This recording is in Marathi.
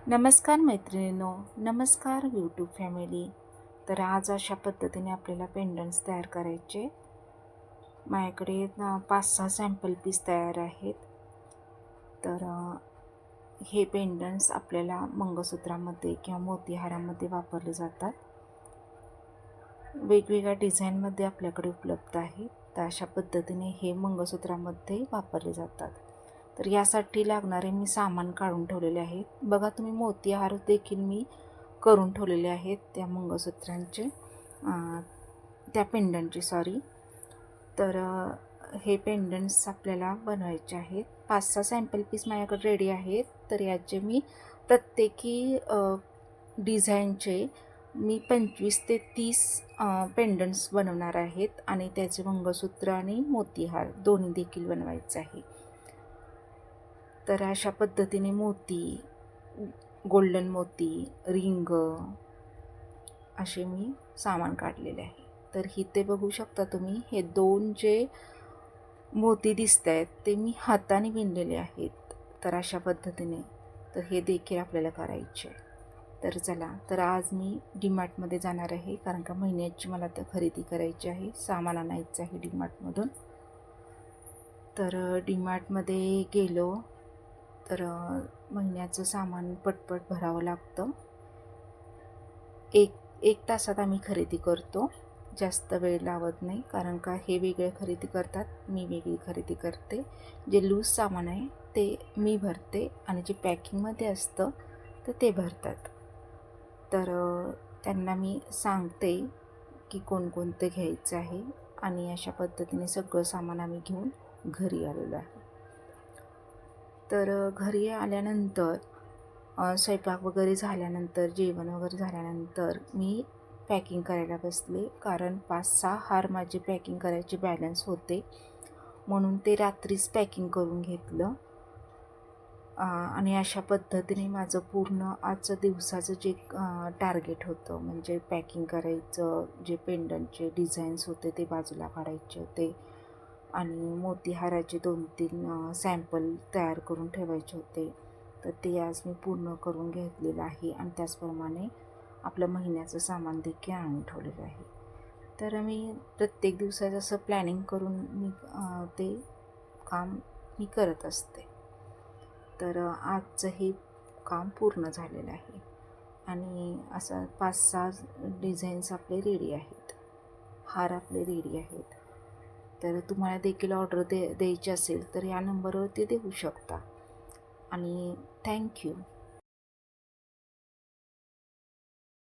नमस्कार मैत्रिणींनो, नमस्कार यूट्यूब फॅमिली. तर आज अशा पद्धतीने आपल्याला पेंडंट्स तयार करायचे. माझ्याकडे 5-6 सॅम्पल पीस तयार आहेत. तर हे पेंडंट्स आपल्याला मंगळसूत्रामध्ये किंवा मोतीहारामध्ये वापरले जातात. वेगवेगळ्या डिझाईनमध्ये आपल्याकडे उपलब्ध आहेत. तर अशा पद्धतीने हे मंगळसूत्रामध्ये वापरले जातात. तर यासाठी लागणारे मी सामान काढून ठेवलेले आहेत. बघा तुम्ही मोतीहार देखील मी करून ठेवलेले आहेत त्या मंगळसूत्रांचे, त्या पेंडंटचे सॉरी. तर हे पेंडंट्स आपल्याला बनवायचे आहेत. 5-6 सॅम्पल पीस माझ्याकडे रेडी आहेत. तर याचे मी प्रत्येकी डिझाईनचे मी 25 ते 30 पेंडंट्स बनवणार आहेत आणि त्याचे मंगळसूत्र आणि मोतीहार दोन्ही देखील बनवायचे आहे. तर अशा पद्धतीने मोती, गोल्डन मोती, रिंग असे मी सामान काढलेले आहे. तर इथे बघू शकता तुम्ही, हे 2 जे मोती दिसत आहेत ते मी हाताने विणलेले आहेत. तर अशा पद्धतीने तर हे देखील आपल्याला करायचे. तर चला, तर आज मी डीमार्टमध्ये जाणार आहे, कारण का महिन्याची मला तर खरेदी करायची आहे, सामान आणायचं आहे डीमार्टमधून. तर डीमार्टमध्ये गेलो तर महिन्याचं सामान पटपट भरावं लागतं. एक तासात आम्ही खरेदी करतो, जास्त वेळ लावत नाही, कारण का हे वेगळे खरेदी करतात, मी वेगळी खरेदी करते. जे लूज सामान आहे ते मी भरते आणि जे पॅकिंगमध्ये असतं तर ते भरतात. तर त्यांना मी सांगते की कोणकोणते घ्यायचं आहे आणि अशा पद्धतीने सगळं सामान आम्ही घेऊन घरी आलेलो आहे. तर घरी आल्यानंतर स्वयंपाक वगैरे झाल्यानंतर, जेवण वगैरे झाल्यानंतर मी पॅकिंग करायला बसले, कारण 5-6 हार माझे पॅकिंग करायचे बॅलन्स होते, म्हणून ते रात्रीच पॅकिंग करून घेतलं. आणि अशा पद्धतीने माझं पूर्ण आजचं दिवसाचं जे टार्गेट होतं, म्हणजे पॅकिंग करायचं, जे पेंडंटचे डिझाईन्स होते ते बाजूला काढायचे होते आणि मोतीहाराचे 2-3 सॅम्पल तयार करून ठेवायचे होते. तर ते आज मी पूर्ण करून घेतलेलं आहे आणि त्याचप्रमाणे आपलं महिन्याचं सामान देखील आणून ठेवलेलं आहे. तर मी प्रत्येक दिवसाचं असं प्लॅनिंग करून मी ते काम मी करत असते. तर आजचं हे काम पूर्ण झालेलं आहे आणि असं 5-6 डिझाईन्स आपले रेडी आहेत, हार आपले रेडी आहेत. तर तुम्हाला देखील ऑर्डर द्यायची असेल तर या नंबरवरती देऊ शकता. आणि थँक्यू.